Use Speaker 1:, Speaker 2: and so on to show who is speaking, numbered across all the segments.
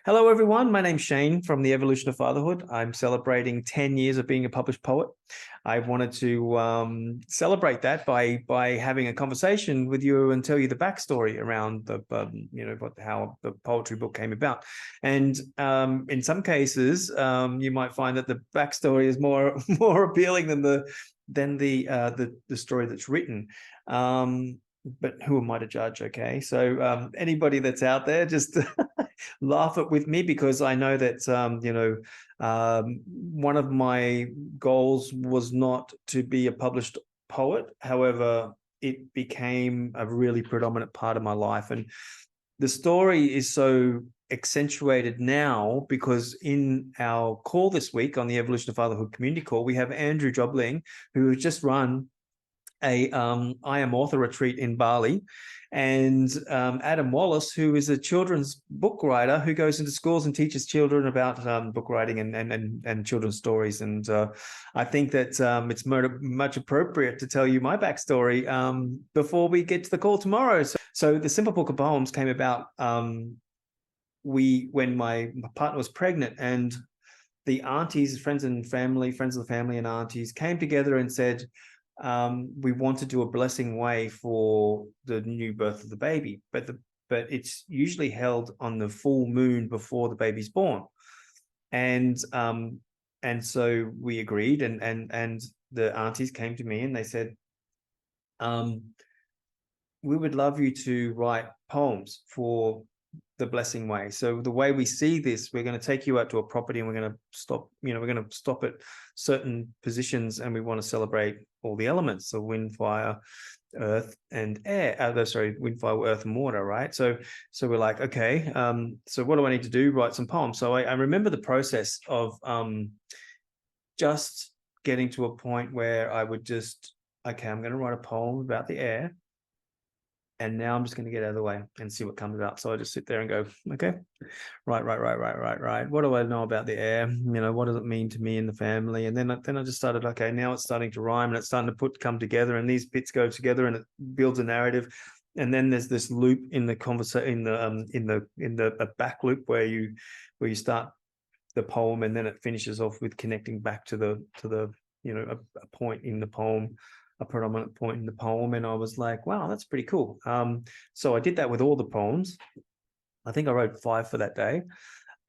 Speaker 1: Hello, everyone. My name's Shane from the Evolution of Fatherhood. I'm celebrating 10 years of being a published poet. I wanted to celebrate that by having a conversation with you and tell you the backstory around the how the poetry book came about. And in some cases, you might find that the backstory is more more appealing than the story that's written. But who am I to judge? Okay, so anybody that's out there, just laugh it with me, because I know that one of my goals was not to be a published poet. However, it became a really predominant part of my life, and the story is so accentuated now because in our call this week on the Evolution of Fatherhood community call, we have Andrew Jobling, who has just run a I Am Author retreat in Bali, and Adam Wallace, who is a children's book writer who goes into schools and teaches children about book writing and children's stories. And I think that it's much appropriate to tell you my backstory before we get to the call tomorrow. So the Simple Book of Poems came about when my partner was pregnant, and the aunties, friends of the family and aunties came together and said, we want to do a blessing way for the new birth of the baby, but it's usually held on the full moon before the baby's born. And so we agreed, and the aunties came to me and they said, we would love you to write poems for the blessing way. So the way we see this, we're going to take you out to a property and we're going to stop at certain positions, and we want to celebrate all the elements, so wind, fire, earth, and air. Wind, fire, earth, and water, right? So we're like, okay, so what do I need to do? Write some poems. So I remember the process of just getting to a point where I would just, okay, I'm going to write a poem about the air, and now I'm just going to get out of the way and see what comes out. So I just sit there and go, okay, right. What do I know about the air? What does it mean to me and the family? And then I just started, okay, now it's starting to rhyme and it's starting to come together, and these bits go together and it builds a narrative. And then there's this loop in the conversation, in the back loop where you start the poem, and then it finishes off with connecting back to the a point in the poem, a predominant point in the poem. And I was like, wow, that's pretty cool. So I did that with all the poems. I think I wrote 5 for that day,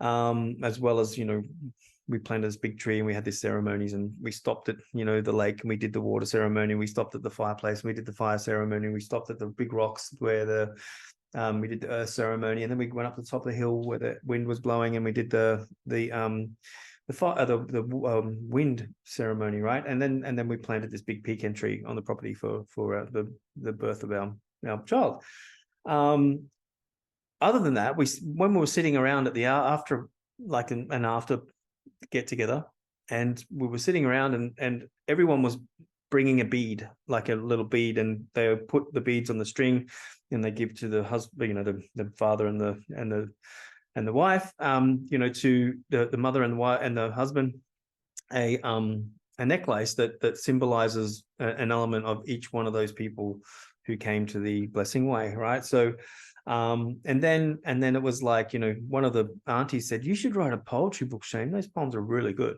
Speaker 1: as well as, we planted this big tree and we had these ceremonies, and we stopped at, the lake, and we did the water ceremony. We stopped at the fireplace and we did the fire ceremony. We stopped at the big rocks where we did the earth ceremony. And then we went up the top of the hill where the wind was blowing, and we did the wind ceremony, right? And then we planted this big pecan tree on the property for the birth of our child. Other than that, when we were sitting around at the after, like an after get together, and we were sitting around, and everyone was bringing a bead, like a little bead, and they put the beads on the string, and they give to the husband, the father and the wife, to the mother and the wife and the husband, a necklace that symbolizes an element of each one of those people who came to the blessing way, right? So and then it was like, one of the aunties said, you should write a poetry book, Shane. Those poems are really good.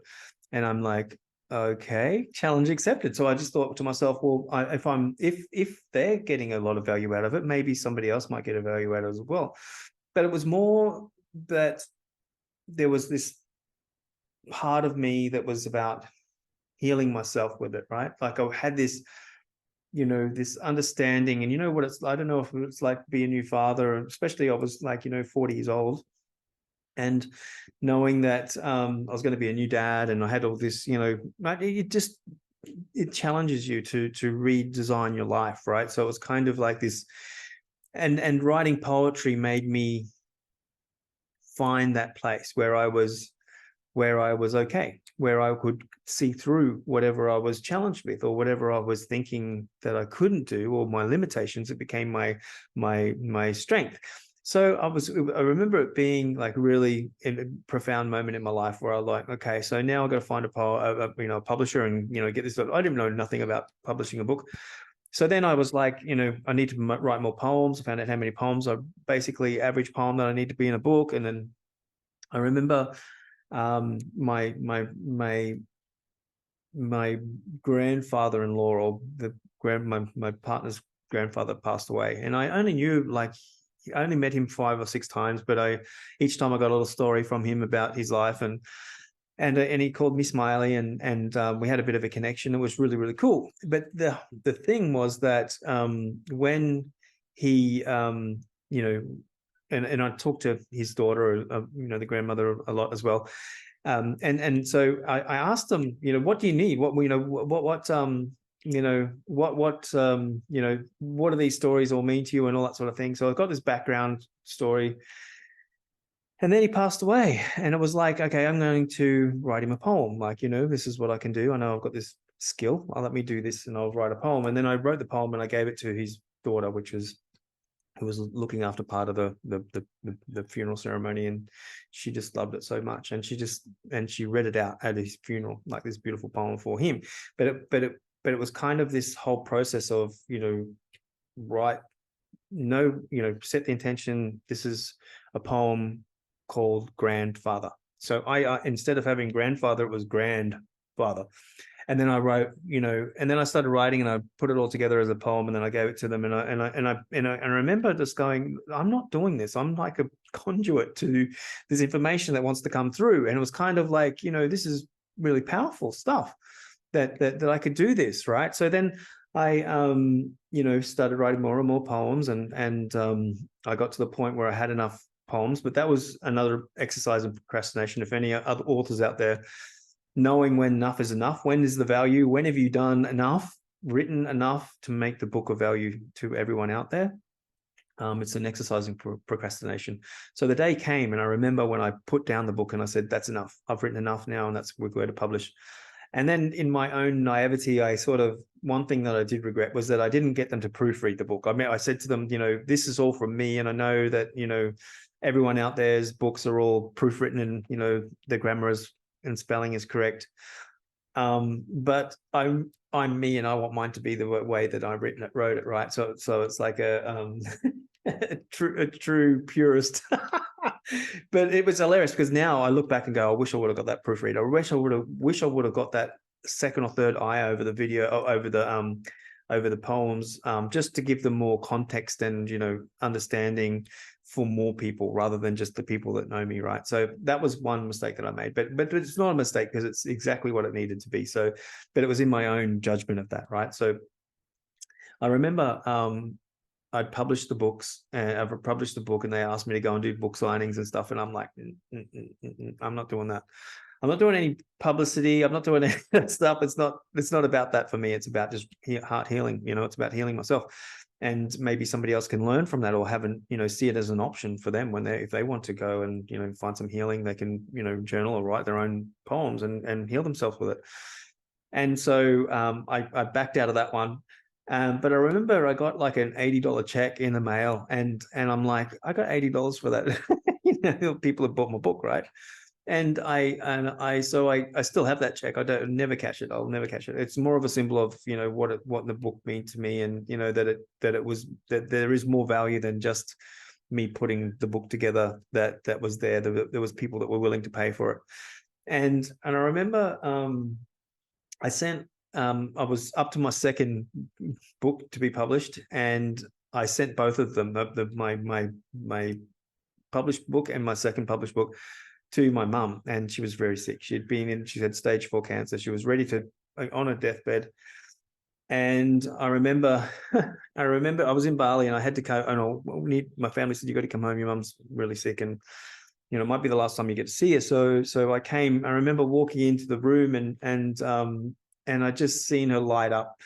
Speaker 1: And I'm like, okay, challenge accepted. So I just thought to myself, well, if they're getting a lot of value out of it, maybe somebody else might get a value out of it as well. But it was more that there was this part of me that was about healing myself with it, right? Like I had this, this understanding, and what I don't know if it's like to be a new father, especially I was like, 40 years old, and knowing that I was going to be a new dad, and I had all this, it challenges you to redesign your life, right? So it was kind of like this, and writing poetry made me find that place where I was okay, where I could see through whatever I was challenged with, or whatever I was thinking that I couldn't do, or my limitations. It became my strength. So I remember it being like really a profound moment in my life where I was like, okay, so now I've got to find a publisher and, get this. I didn't know nothing about publishing a book. So then I was like, I need to write more poems. I found out how many poems, basically average poem that I need to be in a book. And then I remember my grandfather-in-law, or my partner's grandfather, passed away, and I only knew, like, I only met him 5 or 6 times, but each time I got a little story from him about his life, and he called me Smiley, and we had a bit of a connection. It was really, really cool. But the thing was that when he and I talked to his daughter, the grandmother, a lot as well. So I asked them, what do you need? What what do these stories all mean to you, and all that sort of thing. So I've got this background story. And then he passed away, and it was like, okay, I'm going to write him a poem. Like, this is what I can do. I know I've got this skill. Let me do this, and I'll write a poem. And then I wrote the poem, and I gave it to his daughter, who was looking after part of the funeral ceremony, and she just loved it so much, and she read it out at his funeral, like this beautiful poem for him. But it was kind of this whole process of set the intention. This is a poem called Grandfather. So I instead of having grandfather, it was grandfather. And then I wrote, and then I started writing, and I put it all together as a poem, and then I gave it to them. And I remember just going, I'm not doing this. I'm like a conduit to this information that wants to come through. And it was kind of like, this is really powerful stuff that I could do this, right? So then I started writing more and more poems, and I got to the point where I had enough poems. But that was another exercise in procrastination. If any other authors out there, knowing when enough is enough, when is the value, when have you done enough, written enough to make the book of value to everyone out there? It's an exercise in procrastination. So the day came, and I remember when I put down the book and I said, that's enough. I've written enough now, and we're going to publish. And then in my own naivety, one thing that I did regret was that I didn't get them to proofread the book. I said to them, this is all from me. And I know that, everyone out there's books are all proofwritten, and, the grammar and spelling is correct. But I'm me, and I want mine to be the way that I wrote it, right? So it's like a true purist. But it was hilarious, because now I look back and go, I wish I would have got that proofread. I wish I would have got that second or third eye over the video, over the poems, just to give them more context and understanding for more people, rather than just the people that know me, right? So that was one mistake that I made, but it's not a mistake, because it's exactly what it needed to be. So, but it was in my own judgment of that, right? So I remember I'd published the books, and I've published the book, and they asked me to go and do book signings and stuff, and I'm like, I'm not doing that. I'm not doing any publicity. I'm not doing any of that stuff. It's not about that for me. It's about just heart healing. It's about healing myself. And maybe somebody else can learn from that, or see it as an option for them if they want to go and, find some healing. They can, journal or write their own poems and heal themselves with it. And so I backed out of that one. But I remember I got like an $80 check in the mail, and I'm like, I got $80 for that. People have bought my book, right? And I still have that check. I'll never cash it. It's more of a symbol of what the book meant to me, and that there is more value than just me putting the book together. That was there. There was people that were willing to pay for it, and I remember I was up to my second book to be published, and I sent both of them, my published book and my second published book, to my mum. And she was very sick. She had stage 4 cancer. She was ready to, on her deathbed. And I remember I was in Bali, and I had to go, and my family said, you got to come home, your mum's really sick, and it might be the last time you get to see her. So I came. I remember walking into the room, and I just seen her light up.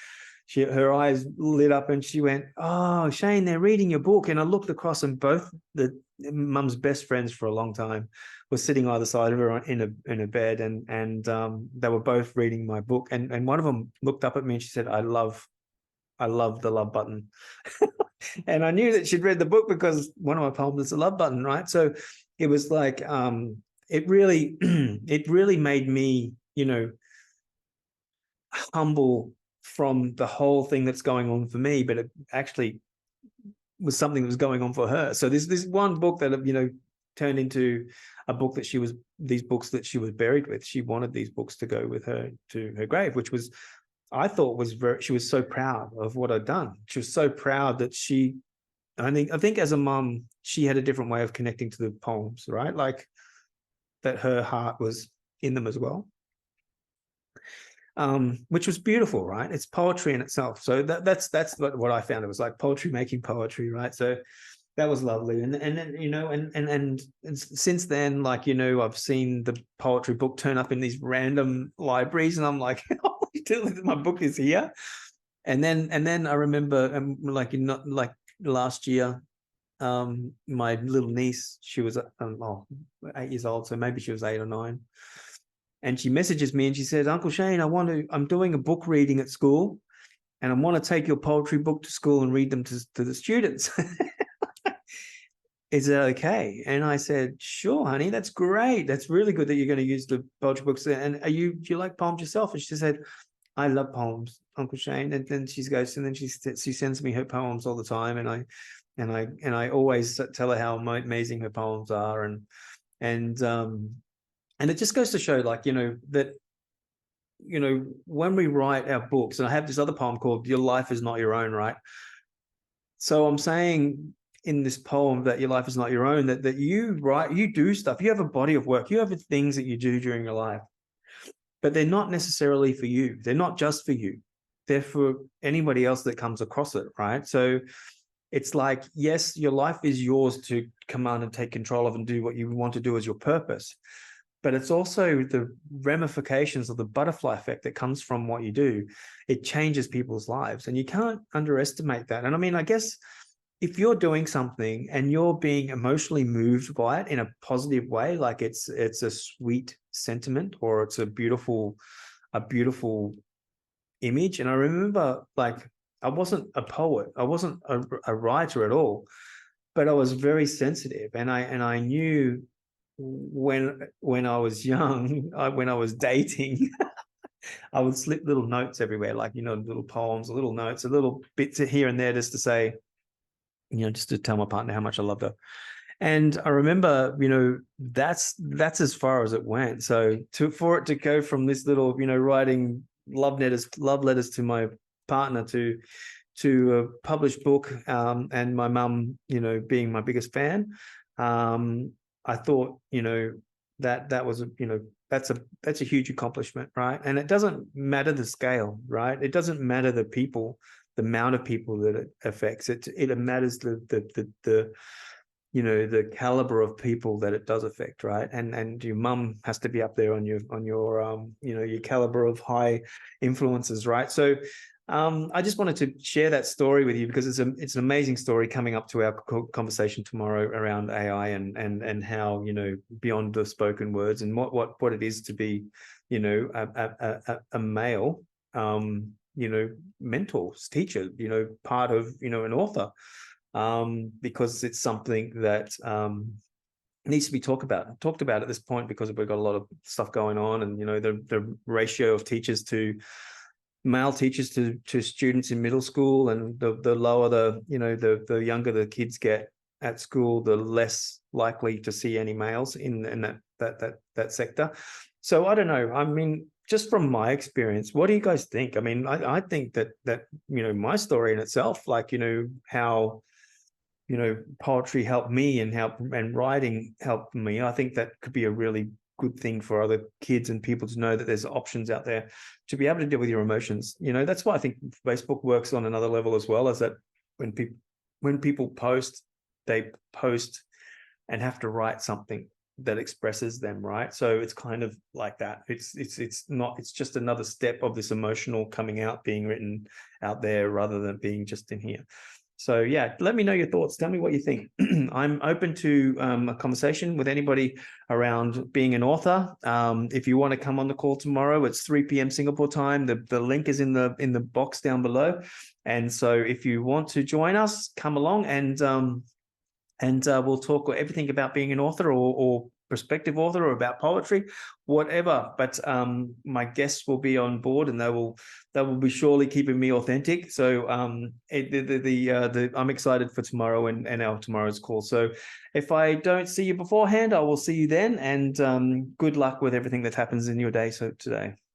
Speaker 1: Her eyes lit up, and she went, "Oh, Shane, they're reading your book." And I looked across, and both the mum's best friends for a long time were sitting either side of her in a bed, and they were both reading my book. And one of them looked up at me, and she said, "I love the love button." And I knew that she'd read the book, because one of my poems is a love button, right? So it was like, it really made me, humble from the whole thing that's going on for me, but it actually was something that was going on for her. So this one book that turned into a book that these books that she was buried with. She wanted these books to go with her to her grave, which was, I thought was she was so proud of what I'd done. She was so proud that I think as a mum, she had a different way of connecting to the poems, right? Like that her heart was in them as well. Which was beautiful, right? It's poetry in itself. So that's what I found. It was like poetry making poetry, right? So that was lovely. And then, you know, and since then, like, you know, I've seen the poetry book turn up in these random libraries, and I'm like, oh, my book is here. And then I remember, like, like last year, my little niece, she was 8 years old, so maybe she was 8 or 9. And she messages me and she says, Uncle Shane, I'm doing a book reading at school, and I want to take your poetry book to school and read them to the students. Is it okay? And I said, sure, honey, that's great. That's really good that you're going to use the poetry books. And do you like poems yourself? And she said, I love poems, Uncle Shane. And then she goes, and then she sends me her poems all the time. And I always tell her how amazing her poems are. And it just goes to show, like, you know, that, you know, when we write our books, and I have this other poem called Your Life Is Not Your Own, right? So I'm saying in this poem that your life is not your own, that you write, you do stuff, you have a body of work, you have things that you do during your life, but they're not necessarily for you. They're not just for you. They're for anybody else that comes across it, right? So it's like, yes, your life is yours to command and take control of and do what you want to do as your purpose. But it's also the ramifications of the butterfly effect that comes from what you do. It changes people's lives, and you can't underestimate that. And I mean, I guess if you're doing something and you're being emotionally moved by it in a positive way, like it's a sweet sentiment, or it's a beautiful image. And I remember, like, I wasn't a poet, I wasn't a writer at all, but I was very sensitive, and I knew when I was young, when I was dating, I would slip little notes everywhere, like, you know, little poems, little notes, a little bits here and there, just to say, you know, just to tell my partner how much I loved her. And I remember, you know, that's as far as it went. So for it to go from this little, you know, writing love letters to my partner to a published book, and my mum, you know, being my biggest fan, I thought, you know, that was, you know, that's a huge accomplishment, right? And it doesn't matter the scale, right? It doesn't matter the people, the amount of people that it affects. It matters the you know, the caliber of people that it does affect, right? And your mum has to be up there on your you know, your caliber of high influences, right? So I just wanted to share that story with you, because it's an amazing story coming up to our conversation tomorrow around AI and how, you know, beyond the spoken words, and what it is to be, you know, a male, you know, mentor, teacher, you know, part of, you know, an author, because it's something that needs to be talked about at this point, because we've got a lot of stuff going on, and, you know, the ratio of teachers to male teachers to students in middle school, and the lower the, you know, the younger the kids get at school, the less likely to see any males in that sector. So I don't know. I mean, just from my experience, what do you guys think? I mean, I think that you know, my story in itself, like, you know, how, you know, poetry helped me and writing helped me. I think that could be a really good thing for other kids and people to know that there's options out there to be able to deal with your emotions. You know, that's why I think Facebook works on another level as well, is that when people post, they post and have to write something that expresses them, right? So it's kind of like that. It's just another step of this emotional coming out, being written out there, rather than being just in here. So yeah, let me know your thoughts. Tell me what you think. I'm open to a conversation with anybody around being an author. If you want to come on the call tomorrow, it's 3 p.m. Singapore time. The link is in the box down below. And so if you want to join us, come along, and we'll talk everything about being an author, or prospective author or about poetry, whatever. But my guests will be on board, and they will be surely keeping me authentic. So I'm excited for tomorrow and our tomorrow's call. So if I don't see you beforehand, I will see you then. And good luck with everything that happens in your day today.